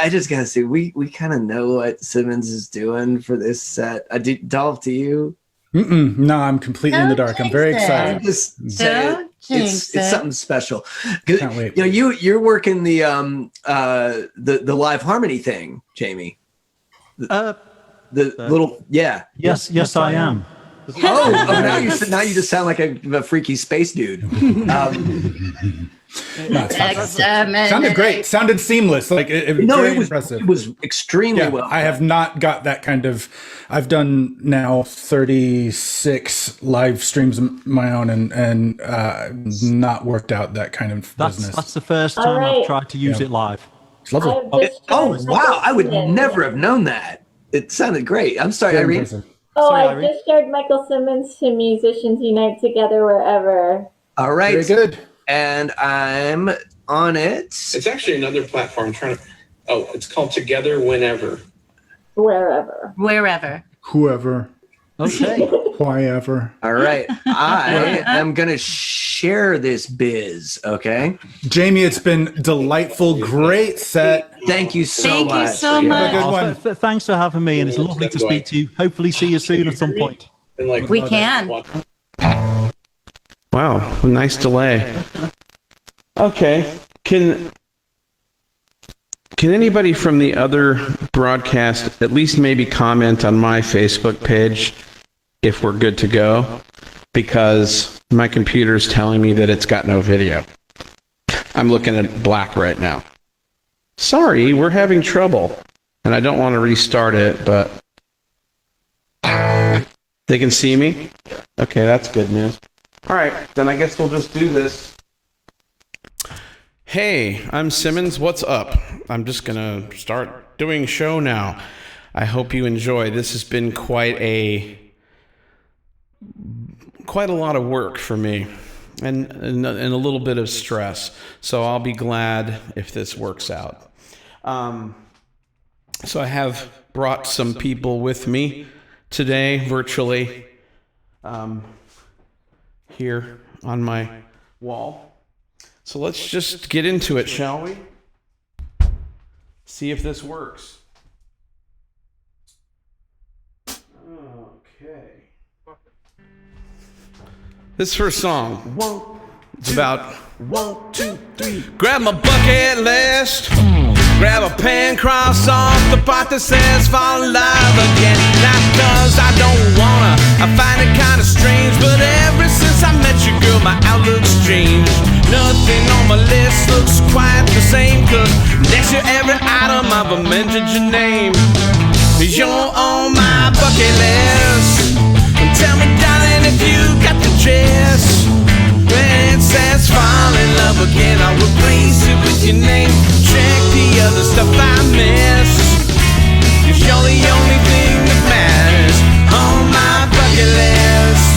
I just gotta say, we kind of know what Simmons is doing for this set. Dolph, to you? No, I'm completely in the dark. I'm very excited. I'm just saying it's something special. Can't wait. You're working the live harmony thing, Jamie. The little Yes, I am. Now you just sound like a freaky space dude. No, it's sounded great. Sounded seamless. Like it was impressive. It was extremely well. I have not got that kind of. I've done now 36 live streams of my own, and not worked out that kind of business. That's the first time I've tried to use it live. It's lovely. Wow! I would never have known that. It sounded great. I'm sorry, Irene. I just shared Michael Simmons to Musicians Unite Together Wherever. All right. Very good. And I'm on it. It's actually another platform. It's called Together Whenever. Wherever. Whoever. Okay. Whyever. All right. I am going to share this biz, okay? Jamie, it's been delightful. Great set. Thank you so much. Thank you so much. Have a good one. Thanks for having me, and it's lovely to speak to you. Hopefully see you soon at some point. We can. Wow, a nice delay. Okay, can anybody from the other broadcast at least maybe comment on my Facebook page if we're good to go? Because my computer's telling me that it's got no video. I'm looking at black right now. Sorry, we're having trouble. And I don't want to restart it, but they can see me? Okay, that's good news. All right, then I guess we'll just do this. Hey, I'm Simmons. What's up? I'm just going to start doing show now. I hope you enjoy. This has been quite a lot of work for me and a little bit of stress. So I'll be glad if this works out. So I have brought some people with me today virtually. Here on my wall. So let's just get into it, shall we? See if this works. Okay. This first song. It's about 1, 2, 3. Grab my bucket list. Grab a pen, cross off the part that says fall in love again. Not cause I don't wanna, I find it kinda strange, but ever since I met you, girl, my outlook's changed. Nothing on my list looks quite the same, cause next to every item I've amended your name. You're on my bucket list. Tell me, darling, if you got the gist. When it says fall in love again, I'll replace it with your name. Check the other stuff I miss, cause you're the only thing that matters on my bucket list.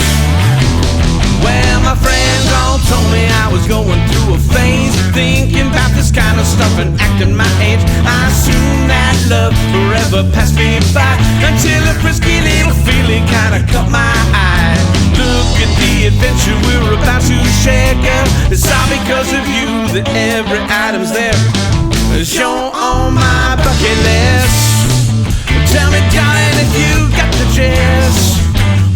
Well, my friends all told me I was going through a phase, thinking about this kind of stuff and acting my age. I assumed that love forever passed me by, until a frisky little feeling kinda caught my eye. Look at the adventure we're about to share, girl. It's all because of you that every item's there. You're on my bucket list. Tell me, darling, if you got the gist.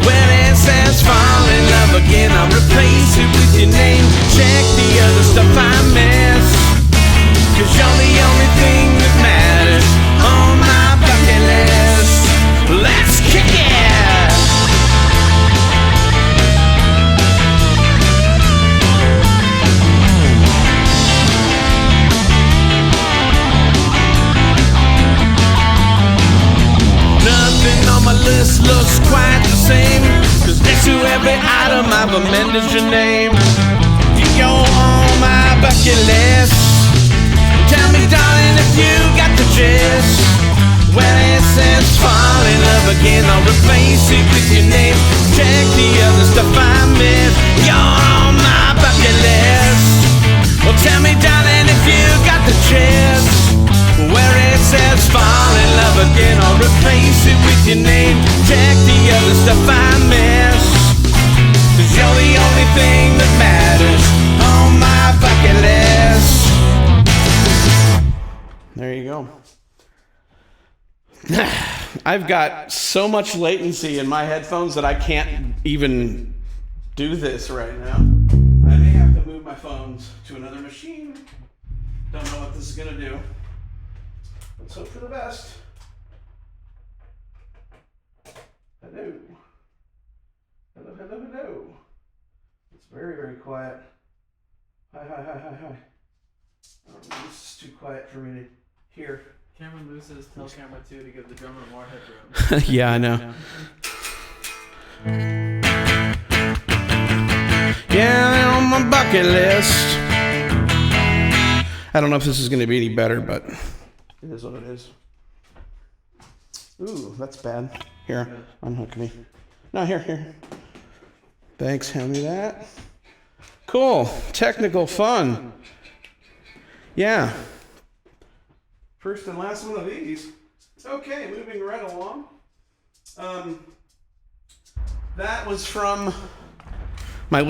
When it says fall in love again, I'll replace it with your name. Check the other stuff I miss, cause you're the only thing that matters on my bucket list. Let's kick it! On my list looks quite the same, cause next to every item I've amended your name. You're on my bucket list. Tell me, darling, if you got the gist. When it says fall in love again, I'll replace it with your name. Check the other stuff I miss. You're on my bucket list. Well, tell me, darling, if you got the gist. Where it says fall in love again, I'll replace it with your name. Check the other stuff I miss, cause you're the only thing that matters on my bucket list. There you go. I've got so much latency in my headphones that I can't even do this right now. I may have to move my phones to another machine. Don't know what this is going to do. Let's hope for the best. Hello. Hello, hello, hello. It's very, very quiet. Hi. Oh, this is too quiet for me to hear. Cameron Moose's tell camera 2 to give the drummer more headroom. Yeah, I know. Yeah, on my bucket list. I don't know if this is going to be any better, but it is what it is. Ooh, that's bad. Here, unhook me. No, here. Thanks, hand me that. Cool. Technical fun. Yeah. First and last one of these. Okay, moving right along. That was from my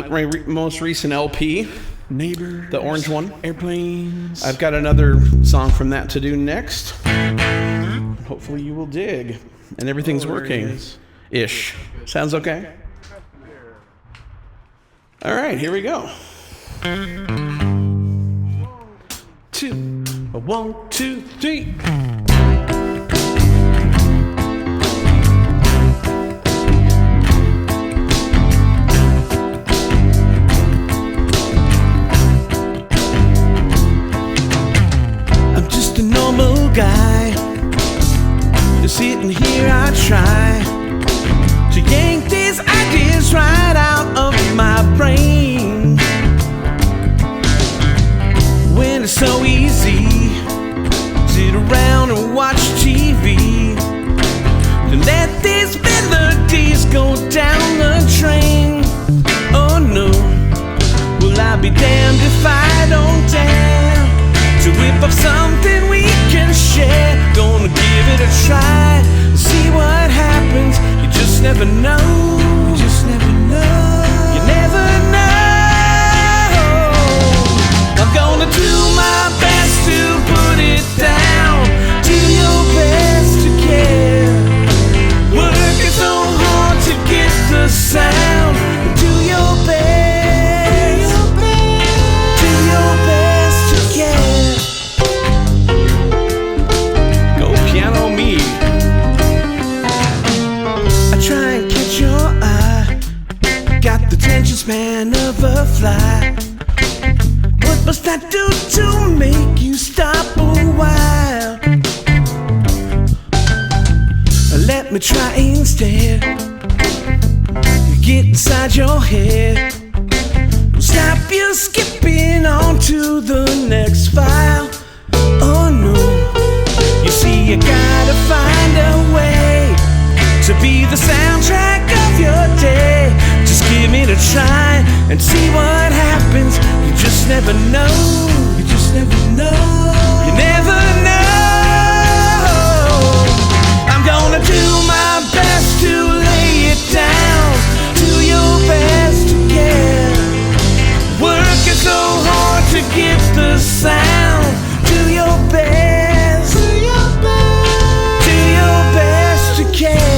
most recent LP, Neighbors, the orange one. airplanes. I've got another song from that to do next. Hopefully you will dig. And everything's working. Ish. Sounds okay? All right, here we go. 1, 2, 3. I'm just a normal guy. Just sitting here, I try to yank these ideas right out of my brain. When it's so easy, sit around and watch TV, to let these melodies go down the drain. Oh no, will I be damned if I don't dare to whip up something we can share. Gonna give it a try, see what happens. You just never know. You just never know. You never know. I'm gonna do my best to put it down. Do your best to care. Working so hard to get the sound. Do your best. Do your best to care. Go piano me. I try and catch your eye. Got the attention span of a fly. What must I do to make you stop a while? Let me try instead. Get inside your head. Stop you skipping on to the next file. Oh no. You see, you gotta find a way to be the soundtrack of your day. Just give it a try and see what happens. You just never know. You just never know. You never know. I'm gonna do my best to lay it down. Do your best to care. Working so hard to get the sound. Do your best. Do your best. Do your best to care.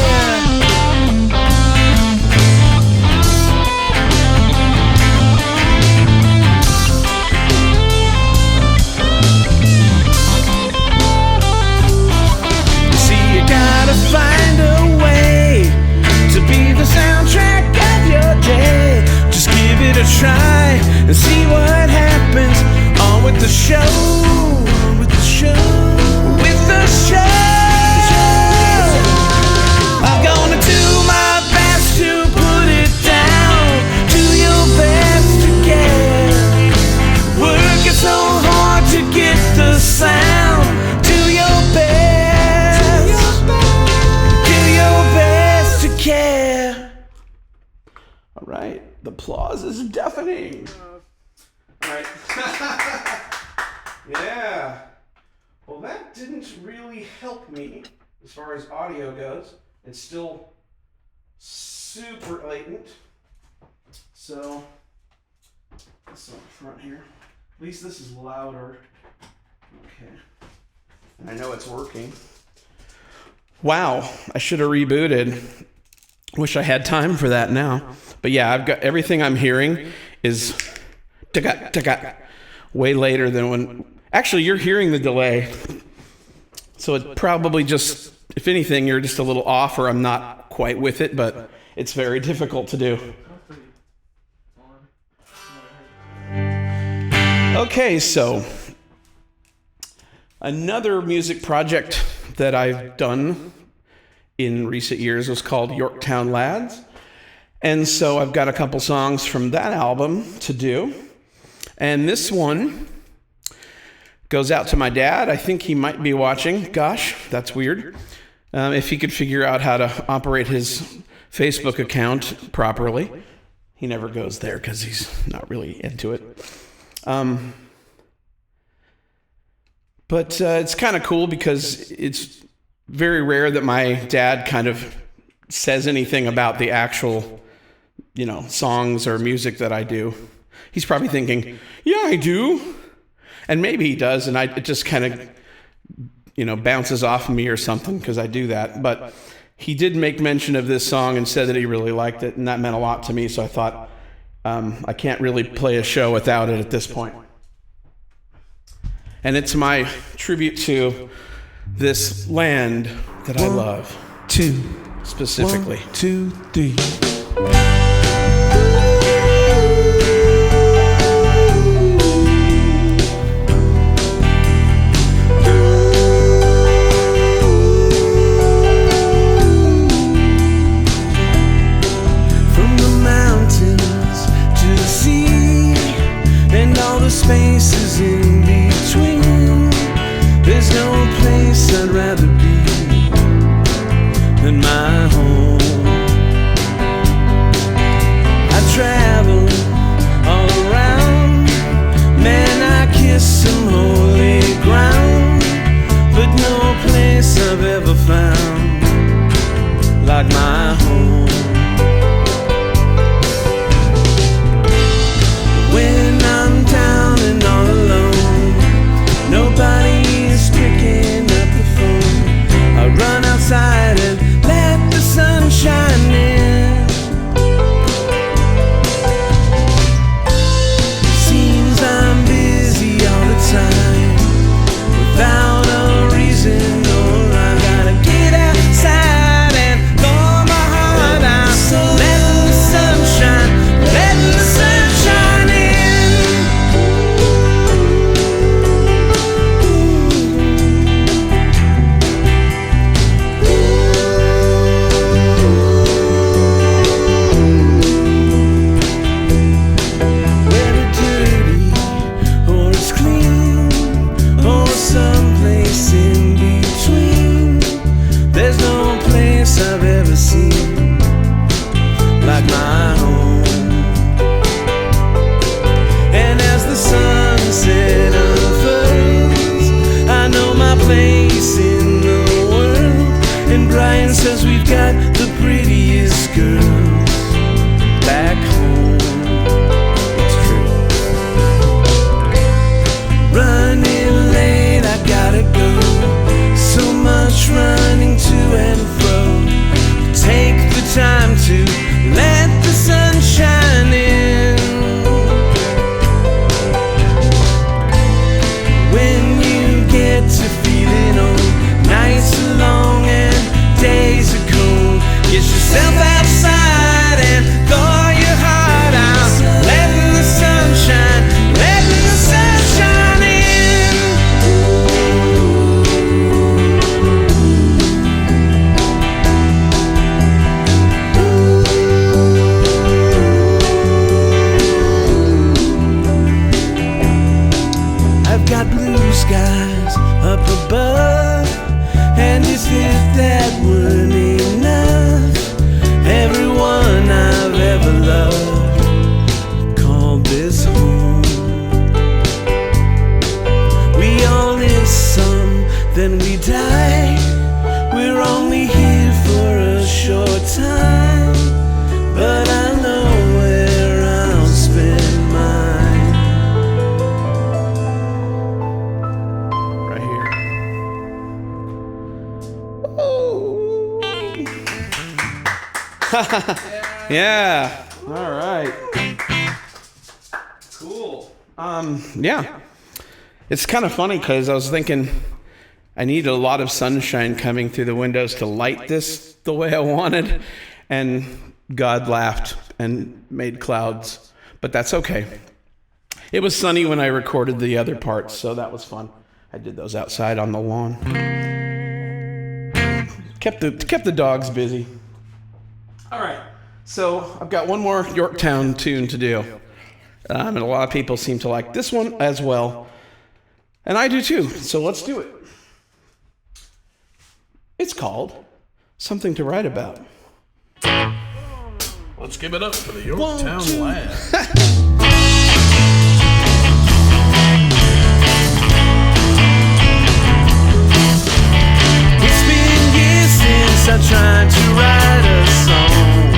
Find a way to be the soundtrack of your day. Just give it a try and see what happens. On with the show. With the show. With the show. I'm gonna do my best to put it down. Do your best to get. Working so hard to get the sound. Do your best. Care. All right, the applause is deafening. All right. Yeah. Well, that didn't really help me as far as audio goes. It's still super latent. So, this on the front here. At least this is louder. Okay. I know it's working. Wow, I should have rebooted. Wish I had time for that now. But yeah, I've got everything I'm hearing is way later than when... Actually, you're hearing the delay. So it probably just, if anything, you're just a little off or I'm not quite with it, but it's very difficult to do. Okay, so another music project that I've done in recent years was called Yorktown Lads. And so I've got a couple songs from that album to do. And this one goes out to my dad. I think he might be watching. Gosh, that's weird. If he could figure out how to operate his Facebook account properly. He never goes there because he's not really into it. But it's kind of cool because it's very rare that my dad kind of says anything about the actual, songs or music that I do. He's probably thinking, yeah, I do. And maybe he does, and it just kind of, bounces off me or something because I do that. But he did make mention of this song and said that he really liked it, and that meant a lot to me. So I thought, I can't really play a show without it at this point. And it's my tribute to this land that I love. 2, specifically. 1, 2, 3. Spaces in between. There's no place I'd rather be than my home. I travel all around, man, I kiss some holy ground, but no place I've ever found like my home. When I'm down and all alone, nobody's picking up the phone. I run outside and let the sun shine in. Seems I'm busy all the time, without a reason or I gotta get outside and blow my heart out. Let the sun shine, let the sun shine in. Someplace in between. There's no place I've ever seen like my home. And as the sunset unfurls, I know my place in the world. And Brian says we've got the prettiest girls back home. It's true. Running late, I gotta go. So much running to and fro. Take the time to let the sun shine in. When you get to feeling old, nights are long and days are cold. Yeah. All right. Cool. Yeah. It's kind of funny because I was thinking I need a lot of sunshine coming through the windows to light this the way I wanted, and God laughed and made clouds, but that's okay. It was sunny when I recorded the other parts, so that was fun. I did those outside on the lawn. Kept the dogs busy. All right, so I've got one more Yorktown tune to do, and a lot of people seem to like this one as well, and I do too. So let's do it. It's called Something to Write About. Let's give it up for the Yorktown Lad. It's been years since I tried to write a song.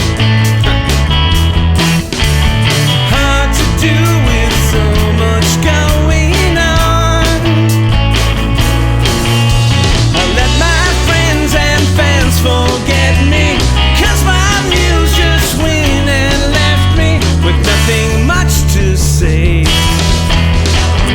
Hard to do with so much going on. I let my friends and fans forget me, 'cause my muse just went and left me with nothing much to say.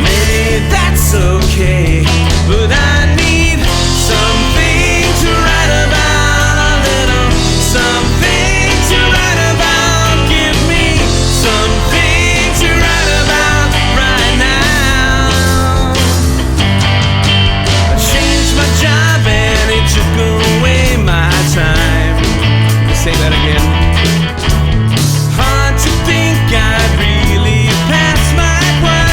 Maybe that's okay, but I need something to write about, a little something to write about. Give me something to write about right now. I changed my job and it took away my time. Say that again. Hard to think I'd really pass my prime.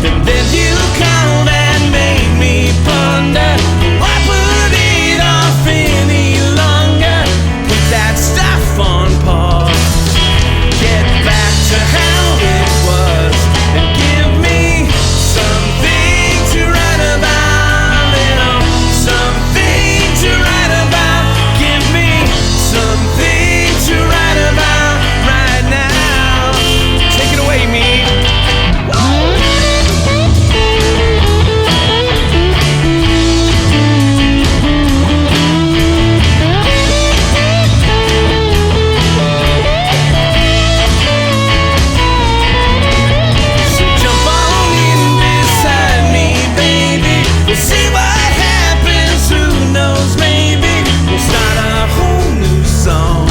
And then you called and made me ponder, why put it off any longer? Put that stuff on pause. Get back to how it was and give me something to write about, little something to write about. Give me something to write about right now. Take it away, me. So jump on in beside me, baby. We'll see what happens. Who knows? Maybe we'll start a whole new song.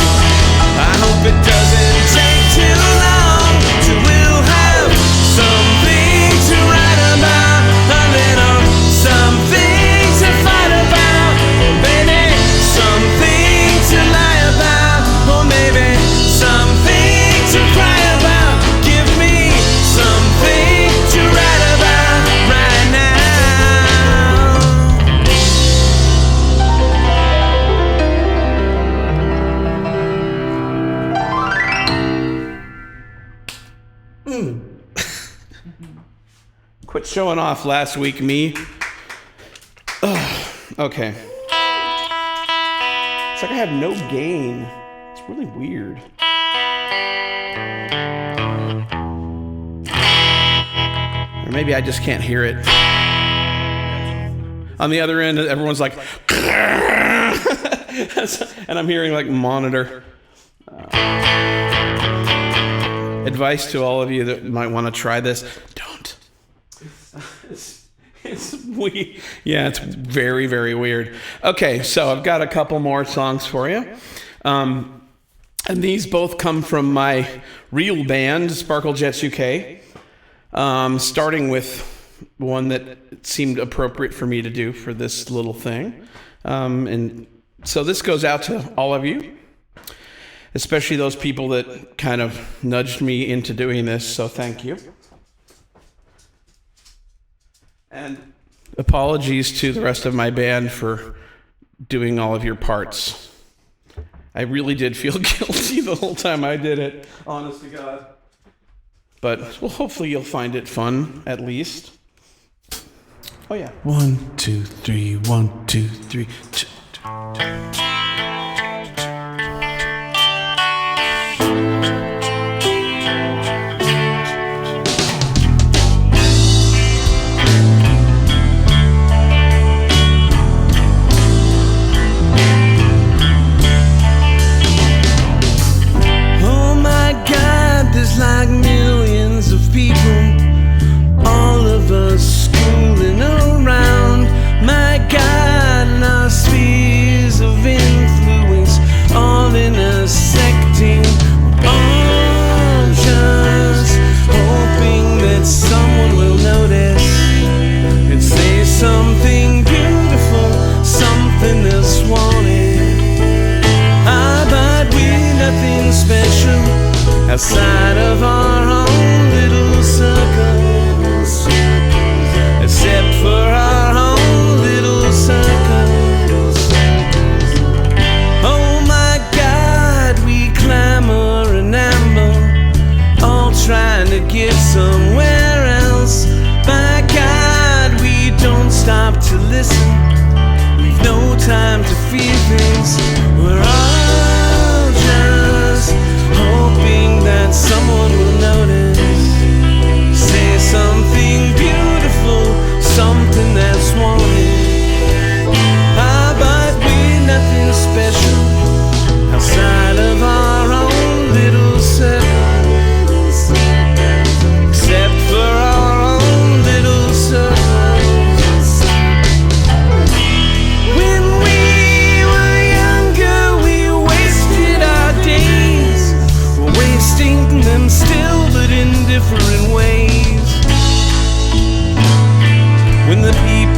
I hope it doesn't take too long till we'll have something to write about, a little something to fight about, or maybe something to lie about, or maybe something to cry about. Give me something to write about right now. Quit showing off last week, me. Ugh, okay. It's like I have no gain. It's really weird. Or maybe I just can't hear it. On the other end, everyone's like, and I'm hearing like monitor. Advice to all of you that might want to try this: don't. It's weird. Yeah, it's very, very weird. Okay, so I've got a couple more songs for you. And these both come from my real band, Sparkle Jets UK. Starting with one that seemed appropriate for me to do for this little thing. And so this goes out to all of you, especially those people that kind of nudged me into doing this, so thank you. And apologies to the rest of my band for doing all of your parts. I really did feel guilty the whole time I did it, honest to God. But well, hopefully you'll find it fun, at least. Oh yeah. 1, 2, 3, 1, 2, 3.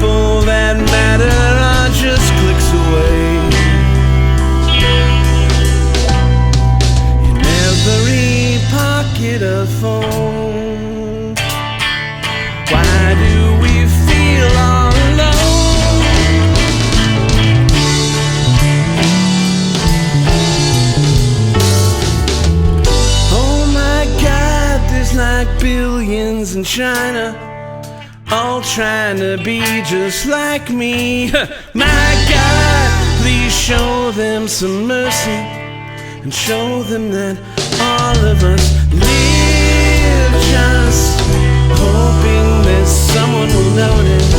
people that matter are just clicks away. In every pocket a phone. Why do we feel all alone? Oh my God, there's like billions in China, all trying to be just like me. My God, please show them some mercy and show them that all of us live just hoping that someone will notice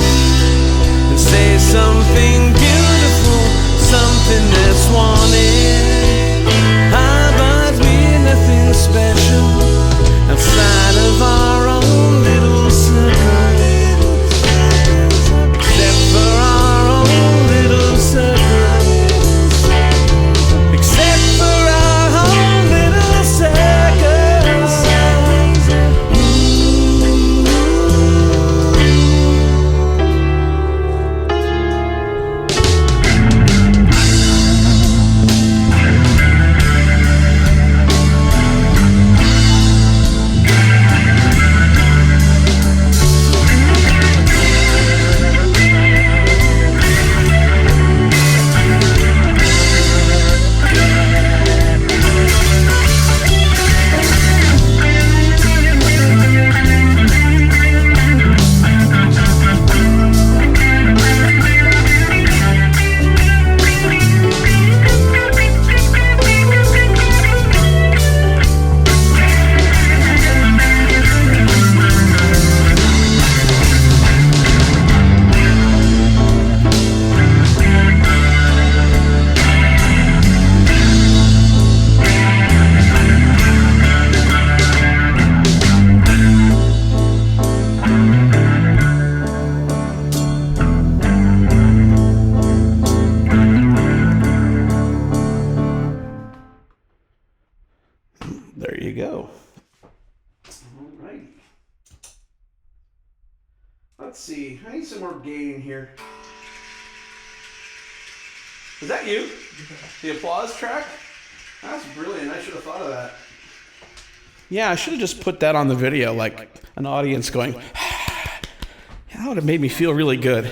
and say something beautiful, something that's wanted. But we're nothing special outside of our own little circle, except for our own little circle, except for our own little circles. There you go. All right. Let's see. I need some more gain here. Is that you? The applause track? That's brilliant. I should have thought of that. Yeah, I should have just put that on the video, like an audience going, that would have made me feel really good.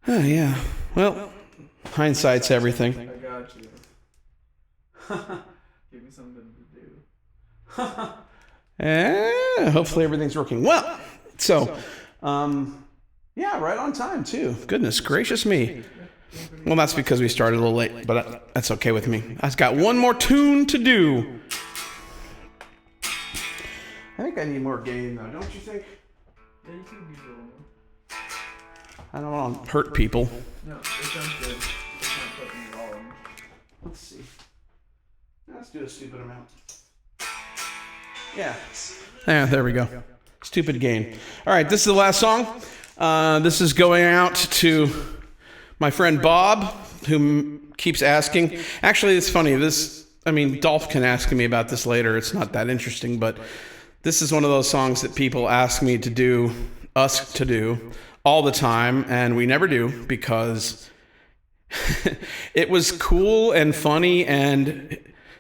Oh, yeah. Well, hindsight's everything. I got you. Give me something to do. Hopefully everything's working well. So, yeah, right on time, too. Goodness gracious me. Well, that's because we started a little late, but that's okay with me. I've got one more tune to do. I think I need more gain, though, don't you think? Yeah, you can use it one. I don't want to hurt people. No, it sounds good. It's not putting it all in. Let's see. Let's do a stupid amount. Yeah. Yeah, there we go. Stupid gain. All right, this is the last song. This is going out to my friend Bob, who keeps asking. Actually, it's funny. Dolph can ask me about this later. It's not that interesting, but this is one of those songs that people ask me to do, us to do, all the time, and we never do because it was cool and funny and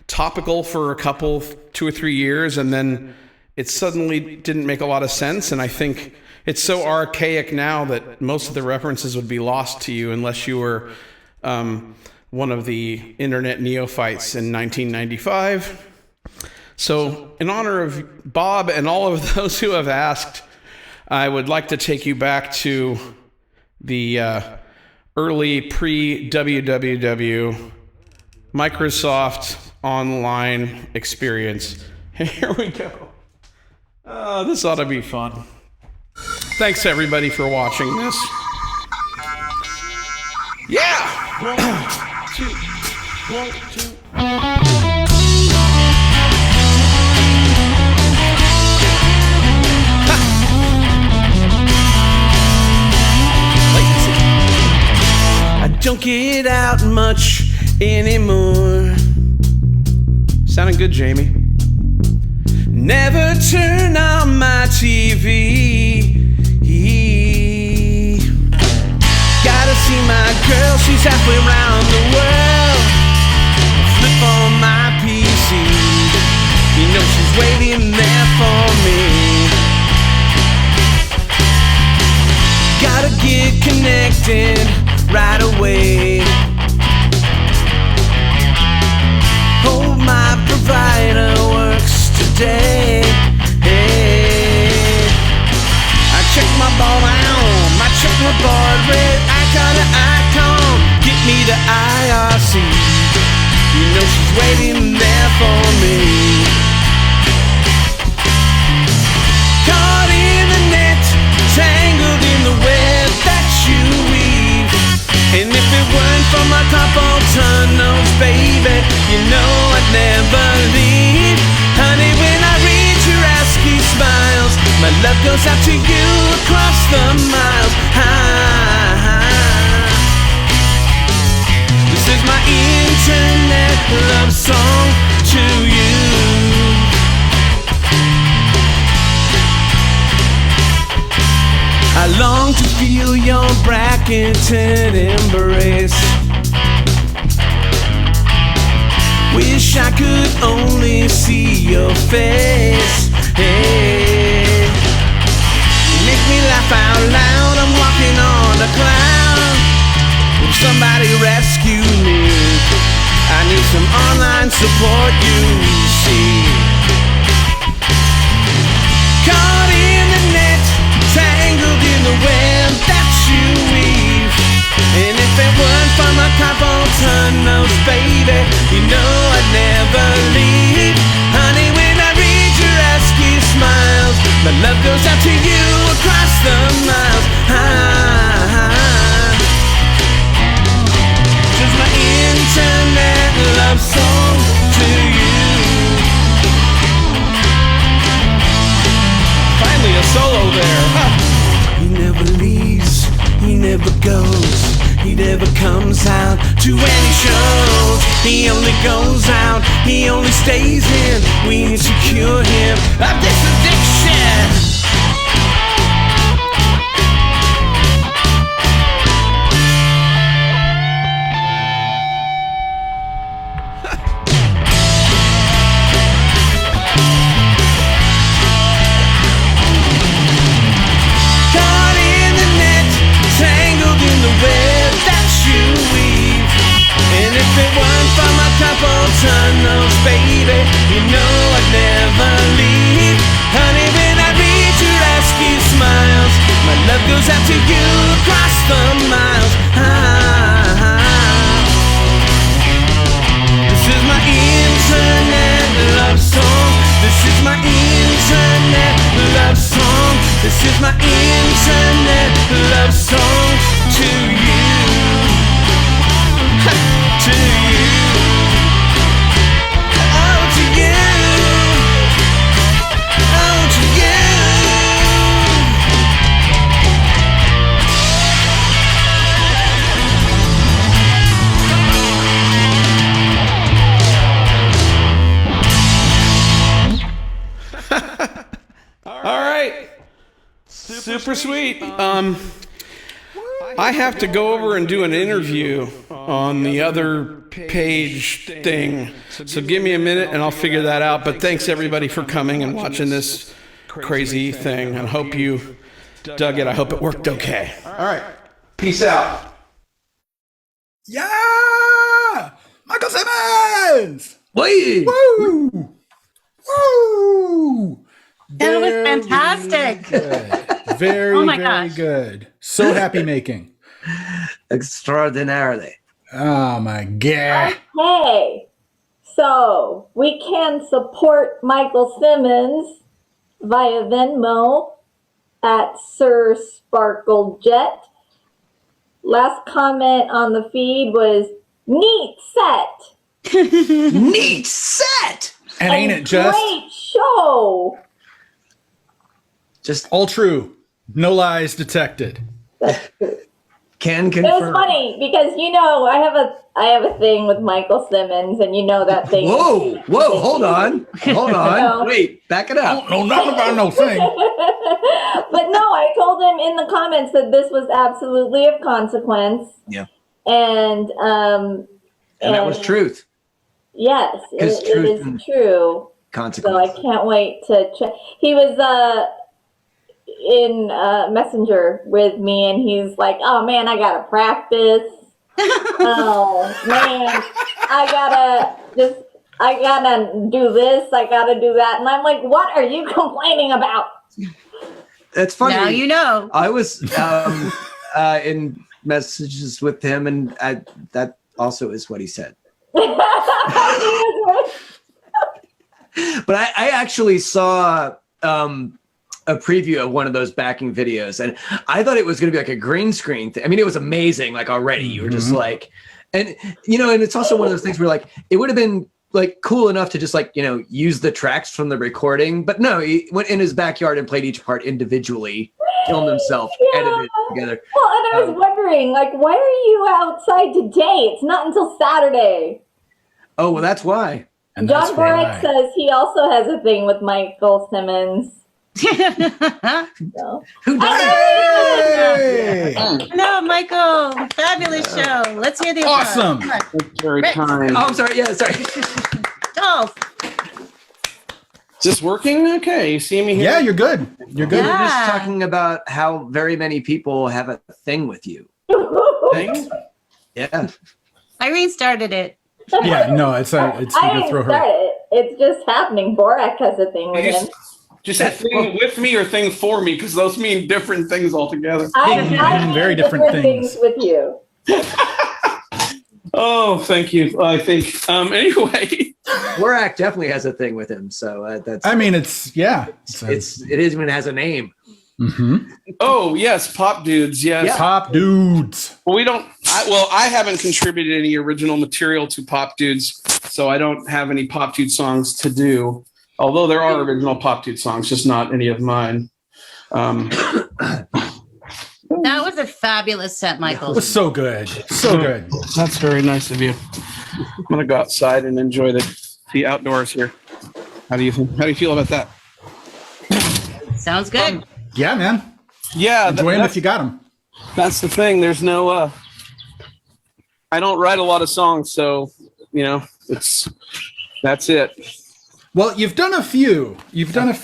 topical for a couple, 2 or 3 years, and then it suddenly didn't make a lot of sense, and I think it's so archaic now that most of the references would be lost to you unless you were one of the internet neophytes in 1995. So in honor of Bob and all of those who have asked, I would like to take you back to the early pre-WWW Microsoft Online experience. Here we go. This ought to be fun. Thanks everybody for watching this. Yeah! 1, 2, 1, 2. I don't get out much anymore. Sounding good, Jamie. Never turn on my TV. wasted right away. Oh, my provider works today. Hey, I check my ball down, I check my board rate, icon to icon, get me to IRC. You know she's waiting there for me. Caught in the net, tangled in the web that you weave. And if it weren't for my carpal tunnels, baby, you know I'd never leave. Honey, when I read your ASCII smiles, my love goes out to you across the miles. This is my internet love song to you. I long to feel your bracketed embrace. Wish I could only see your face. Hey, make me laugh out loud. I'm walking on a cloud. Will somebody rescue me? I need some online support, you see. Caught in the net, tangled in the web that you weave. And if it weren't for my carpal tunnels, baby, you know I'd never leave. Honey, when I read your ASCII smiles, my love goes out to you across the miles. This is my internet love song to you. Finally a solo there. He never leaves, he never goes, he never comes out to any shows. He only goes out, he only stays in. We need to cure him of this addiction. Tunnels, baby, you know I'd never leave. Honey, when I read your ASCII smiles, my love goes out to you across the miles. This is my internet love song. This is my internet love song. This is my internet love song to you. To you. Super sweet. I have to go over and do an interview on the other page thing. So give me a minute and I'll figure that out. But thanks everybody for coming and watching this crazy thing. I hope you dug it. I hope it worked okay. All right. Peace out. Yeah! Michael Simmons! Wait! Woo! Woo! That was fantastic. Good. Very, Oh my very gosh. good. So happy making. Extraordinarily. Oh my God. Okay, so we can support Michael Simmons via Venmo at Sir Sparklejet. Last comment on the feed was neat set. Neat set. And ain't it just Great show. Just all true? No lies detected. can It confirm. was funny because I have a thing with Michael Simmons, and you know that thing. Whoa, hold on. No. Wait, back it up. No, nothing about no thing. But no, I told him in the comments that this was absolutely of consequence. Yeah. And that was truth. Yes, Because it truth and is true. So I Consequence. can't wait to check. He was in Messenger with me, and he's like, "Oh man, I gotta practice. Oh man, I gotta do this. I gotta do that." And I'm like, "What are you complaining about?" That's funny. Now you know. I was in messages with him, and that also is what he said. But I actually saw a preview of one of those backing videos, and I thought it was going to be like a green screen thing. I mean, it was amazing. Like already, you were just like, and and it's also one of those things where like it would have been like cool enough to just like use the tracks from the recording, but no, he went in his backyard and played each part individually, filmed himself, edited it together. Well, and I was wondering, like, why are you outside today? It's not until Saturday. Oh well, that's why. And John Borek says he also has a thing with Michael Simmons. So. Who does? Hey! Hello, Michael. Fabulous show. Let's hear the applause. Awesome. Come on. That's very Rick. kind. Oh, I'm sorry. Yeah, sorry. Dolph. Is this working? Okay, you see me here? Yeah, you're good. You're good. We were just Yeah. talking about how very many people have a thing with you. Thanks. Yeah. Irene started it. Yeah, no, it's you I can didn't throw start her. it. It's just happening. Borek has a thing with him. Just a thing with me or thing for me, because those mean different things altogether. I mean very different things. with you. Oh, thank you. I think. Anyway, Borak definitely has a thing with him, so that's. I mean, it even has a name. oh yes, pop dudes. Yes. Yeah. Pop dudes. Well, we don't. I haven't contributed any original material to pop dudes, so I don't have any pop dude songs to do. Although there are original pop dude songs, just not any of mine. That was a fabulous set, Michael. It was so good. So good. That's very nice of you. I'm gonna go outside and enjoy the outdoors here. How do you feel about that? Sounds good. Yeah, man. Yeah, Enjoy them if you got them. that's the thing. There's no. I don't write a lot of songs, so that's it. Well, you've done a few. I've got,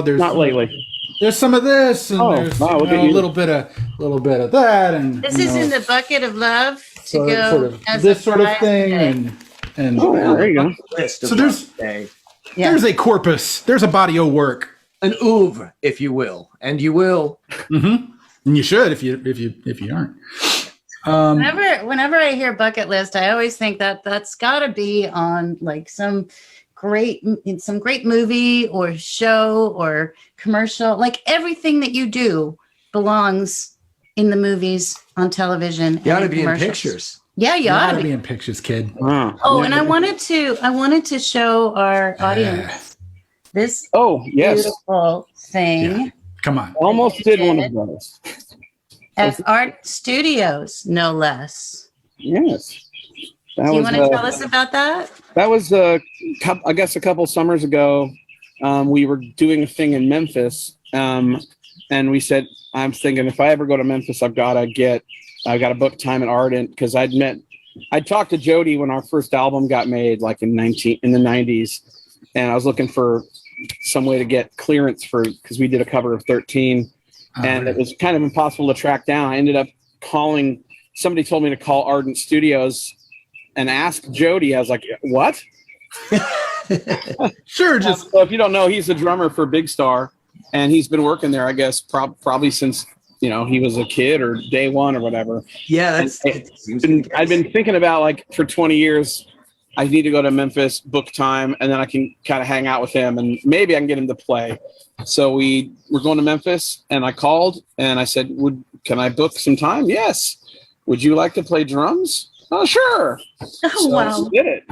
there's Not lately. There's some of this, and there's wow, look at a you. little bit of that, and This is in the bucket of love to so go sort of as this a sort of bride thing, today. and Oh, there you go. List of So there's- day. Yeah. there's a corpus, there's a body of work, An oeuvre, if you will, and you will. and you should if you aren't. Whenever I hear bucket list, I always think that's got to be on like some great movie or show or commercial. Like everything that you do belongs in the movies, on television. You ought to and be in commercials. pictures. Yeah, you You ought ought to to be. be in pictures, kid. Oh, and I wanted to show our audience this Oh yes, beautiful thing Yeah. Come on. almost did one of those. at Art Studios, no less. Yes. That Do you was, want to tell us about that? That was, I guess, a couple summers ago. We were doing a thing in Memphis, and we said, I'm thinking if I ever go to Memphis, I've got to book time at Ardent, because I'd talked to Jody when our first album got made, like in the 90s, and I was looking for some way to get clearance because we did a cover of 13, and it was kind of impossible to track down. I ended up calling. Somebody told me to call Ardent Studios and ask Jody. I was like, what? Sure, just So if you don't know, he's the drummer for Big Star, and he's been working there, I guess, probably since he was a kid or day one or whatever. Yeah, I've been thinking about, like, for 20 years, I need to go to Memphis, book time, and then I can kind of hang out with him, and maybe I can get him to play. So we were going to Memphis, and I called, and I said, can I book some time? Yes. Would you like to play drums? Oh, sure. Oh, So wow. we did it.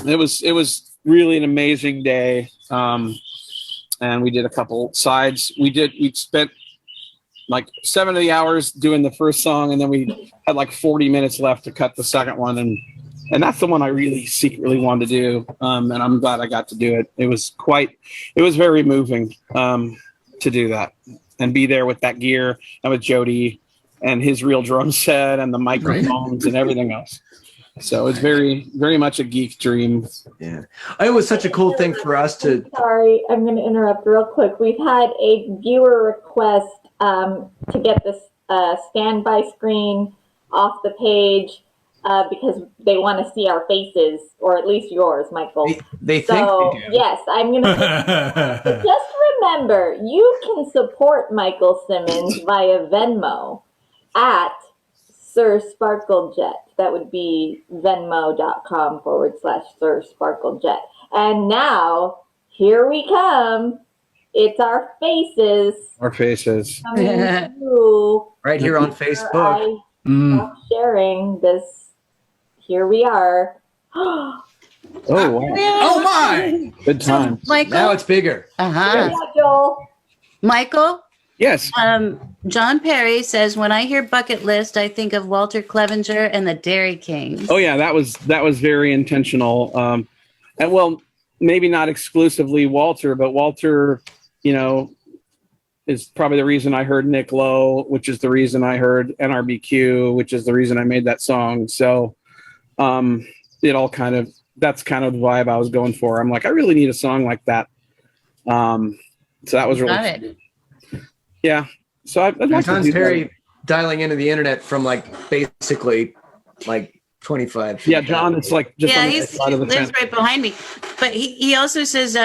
It was really an amazing day. And we did a couple sides. We spent like 70 hours doing the first song, and then we had like 40 minutes left to cut the second one. And that's the one I really secretly wanted to do. And I'm glad I got to do it. It was very moving to do that and be there with that gear and with Jody and his real drum set and the microphones and everything else. So it's very, very much a geek dream. Yeah. It was such a cool thing for us to. Sorry, I'm going to interrupt real quick. We've had a viewer request to get this standby screen off the page because they want to see our faces, or at least yours, Michael. They think they do. Yes, I'm going to. Just remember, you can support Michael Simmons via Venmo at Sir Sparklejet. That would be venmo.com/Sir Sparklejet. And now, here we come. It's our faces. Our faces. Coming through. Right here on Facebook. I'm sharing this. Here we are. Oh, wow. Oh my! Good time. Michael? Now it's bigger. Uh-huh. Yeah, Joel. Michael? Yes. John Perry says, when I hear bucket list, I think of Walter Clevenger and the Dairy Kings. Oh yeah, that was very intentional. And well, maybe not exclusively Walter, but Walter, is probably the reason I heard Nick Lowe, which is the reason I heard NRBQ, which is the reason I made that song. So it all that's kind of the vibe I was going for. I'm like, I really need a song like that. So that was really yeah. So I'd like John's to do Perry that. dialing into the internet from basically 25 feet. Yeah, John, it's like just on the he side of the lives fence. right behind me. But he also says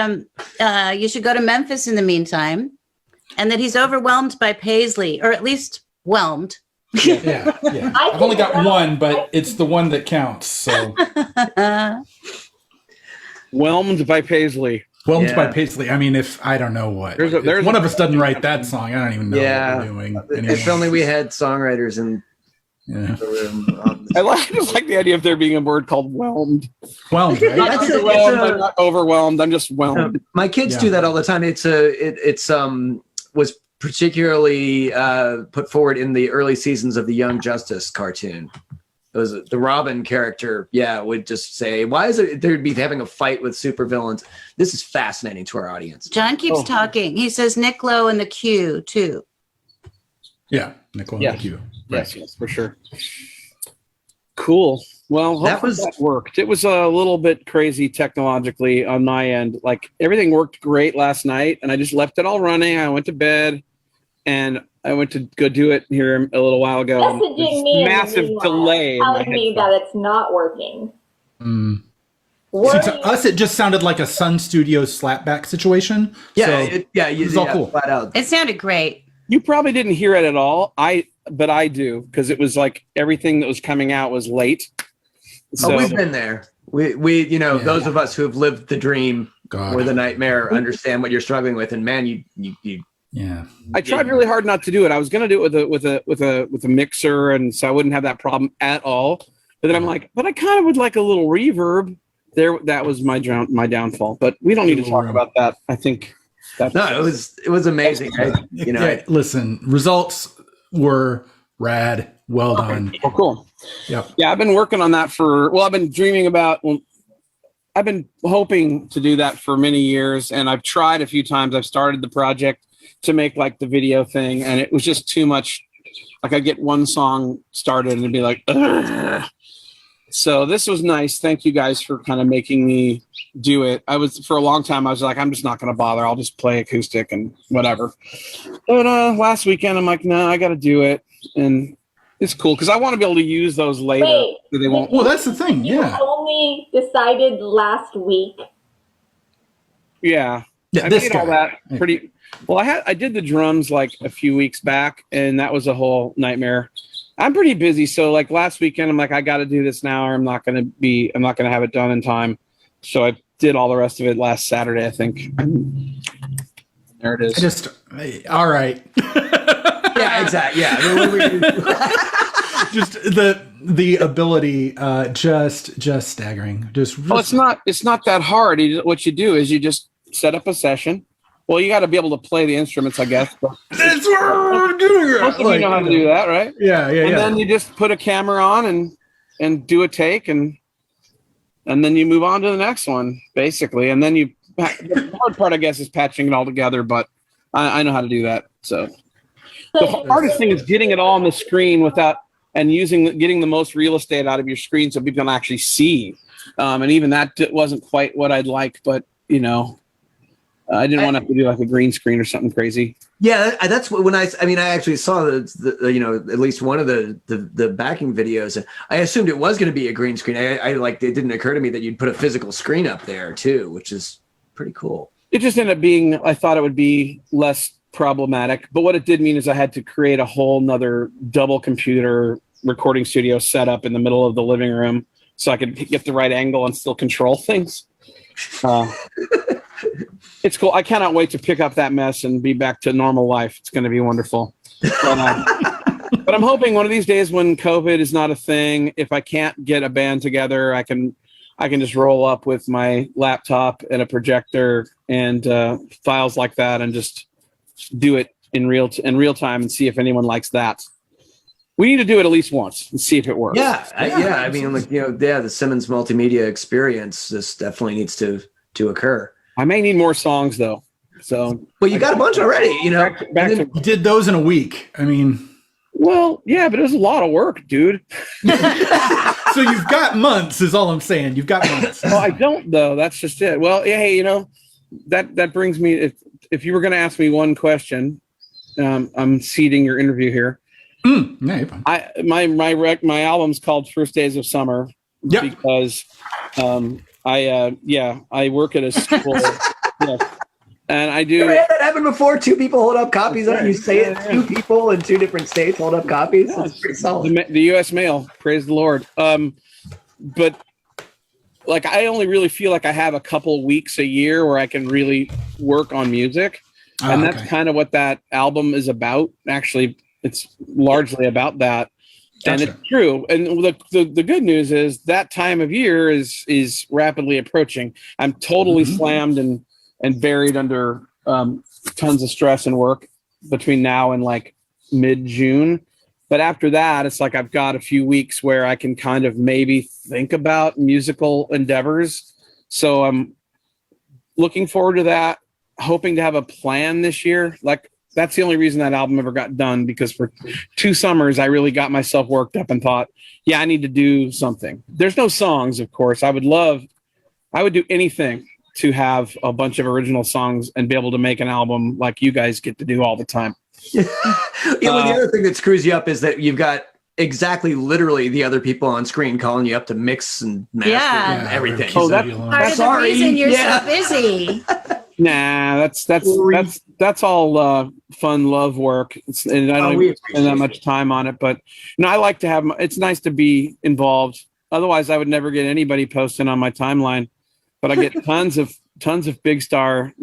you should go to Memphis in the meantime, and that he's overwhelmed by Paisley, or at least whelmed. Yeah. I've only got one, but it's the one that counts. So Whelmed by Paisley. Whelmed by Paisley. I mean, if I don't know what. There's If one of us doesn't write that song, I don't even know what we're doing. Anymore. If only we had songwriters in the room. I just like the idea of there being a word called whelmed. Whelmed, right? That's I'm not overwhelmed. I'm just whelmed. My kids do that all the time. It's was particularly put forward in the early seasons of the Young Justice cartoon. It was the Robin character, would just say, why is it there'd be having a fight with supervillains? This is fascinating to our audience. John keeps talking. He says Nick Lowe and the Q, too. Yeah, Nick Lowe and the Q. Right. Yes, for sure. Cool. Well, that worked. It was a little bit crazy technologically on my end. Like, everything worked great last night, and I just left it all running. I went to bed, and I went to go do it here a little while ago. Messaging me massive delay telling me that it's not working. See, to us, it just sounded like a Sun Studios slapback situation. Yeah, so it was all cool. Flat out. It sounded great. You probably didn't hear it at all. But I do, because it was like everything that was coming out was late. So, we've been there. We those of us who have lived the dream or the nightmare understand what you're struggling with. And man, you yeah. I tried really hard not to do it. I was going to do it with a mixer, and so I wouldn't have that problem at all. But then I'm like, but I kind of would like a little reverb. That was my downfall. But we don't need to talk about that. I think it was amazing. Listen, results were rad. Well done. Oh, cool. Yep. Yeah, I've been working on that I've been dreaming about. I've been hoping to do that for many years, and I've tried a few times. I've started the project to make like the video thing, and it was just too much. Like, I'd get one song started and it'd be like, ugh. So this was nice. Thank you guys for kind of making me do it. For a long time, I was like, I'm just not going to bother. I'll just play acoustic and whatever. But last weekend, I'm like, no, I got to do it. And it's cool because I want to be able to use those later. Wait, so they won't. Well, that's the thing. Yeah. You only decided last week. Yeah. I This made all guy. that pretty. Well, I did the drums like a few weeks back, and that was a whole nightmare. I'm pretty busy, so like last weekend, I'm like, I got to do this now, or I'm not going to have it done in time. So I did all the rest of it last Saturday, I think. There it is. All right. Yeah, exactly. Yeah. Just the ability, just staggering. Well, it's not that hard. What you do is you just set up a session. Well, you got to be able to play the instruments, I guess. But that's what I'm doing. most of you know how to do that, right? Yeah. And then you just put a camera on and do a take, and then you move on to the next one, basically. And then the hard part, I guess, is patching it all together. But I know how to do that. So the hardest thing is getting it all on the screen without and getting the most real estate out of your screen so people can actually see. And even that wasn't quite what I'd like, but you know, I didn't want to have to do like a green screen or something crazy. Yeah, that's when I actually saw the you know, at least one of the backing videos, and I assumed it was going to be a green screen. I like, it didn't occur to me that you'd put a physical screen up there too, which is pretty cool. It just ended up being, I thought it would be less problematic, but what it did mean is I had to create a whole nother double computer recording studio set up in the middle of the living room so I could get the right angle and still control things. It's cool. I cannot wait to pick up that mess and be back to normal life. It's going to be wonderful. But I'm hoping one of these days when COVID is not a thing, if I can't get a band together, I can just roll up with my laptop and a projector and files like that and just do it in real time and see if anyone likes that. We need to do it at least once and see if it works. I mean, like, you know, the Simmons multimedia experience, this definitely needs to occur. I may need more songs though. So, well, you got a bunch already, you know. You did those in a week. I mean, well, yeah, but it was a lot of work, dude. So you've got months, is all I'm saying. You've got months. Well, I don't though. That's just it. Well, yeah, hey, you know, that brings me. If you were going to ask me one question, I'm ceding your interview here. No, my album's called First Days of Summer. Yep. Because I work at a school. Yes. And I do. Ever had that happen before? Two people hold up copies of it. You say it. Two people in two different states hold up copies. Yeah, it's pretty solid. The U.S. mail. Praise the Lord. But like, I only really feel like I have a couple weeks a year where I can really work on music, and that's kind of what that album is about. Actually, it's largely about that. Gotcha. And it's true. And the good news is that time of year is rapidly approaching. I'm totally slammed and buried under tons of stress and work between now and like mid-June. But after that, it's like I've got a few weeks where I can kind of maybe think about musical endeavors. So I'm looking forward to that, hoping to have a plan this year. Like, that's the only reason that album ever got done, because for 2 summers, I really got myself worked up and thought, yeah, I need to do something. There's no songs, of course. I would do anything to have a bunch of original songs and be able to make an album like you guys get to do all the time. The other thing that screws you up is that you've got literally the other people on screen calling you up to mix and master and everything. Oh, that's part of the reason you're so busy. Nah, that's all fun love work, and I don't even spend that much time on it. But no, I like to have. It's nice to be involved. Otherwise, I would never get anybody posting on my timeline. But I get tons of big star,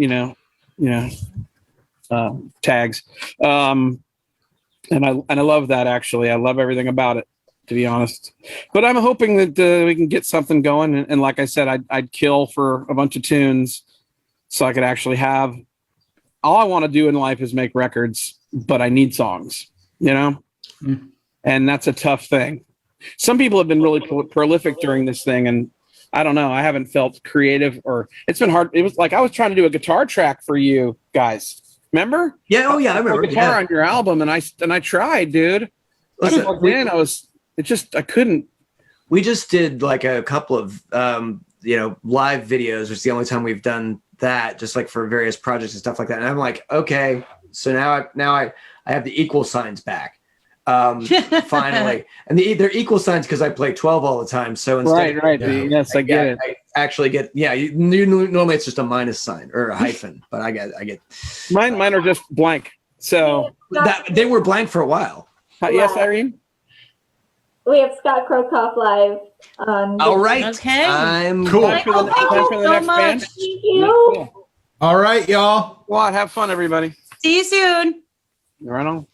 tags, and I love that. Actually, I love everything about it, to be honest. But I'm hoping that we can get something going. And like I said, I'd kill for a bunch of tunes, so I could actually have. All I want to do in life is make records, but I need songs, and that's a tough thing. Some people have been really prolific during this thing, and I don't know. I haven't felt creative, or it's been hard. It was like I was trying to do a guitar track for you guys. Remember? Yeah. Oh yeah, I remember. Guitar on your album, and I tried, dude. Listen, I couldn't. We just did like a couple of live videos. It's the only time we've done that, just like for various projects and stuff like that. And I'm like, okay, so now I have the equal signs back. Finally, and they're equal signs because I play 12 all the time. So instead, right. Yes, I get it. I actually get. Yeah, normally it's just a minus sign or a hyphen, but I get. Mine are just blank. So they were blank for a while. Yes, Irene. We have Scott Krokoff live. All right. Okay. I'm cool. Thank you so much. Thank you. Cool. All right, y'all. Well, have fun, everybody. See you soon. Right on.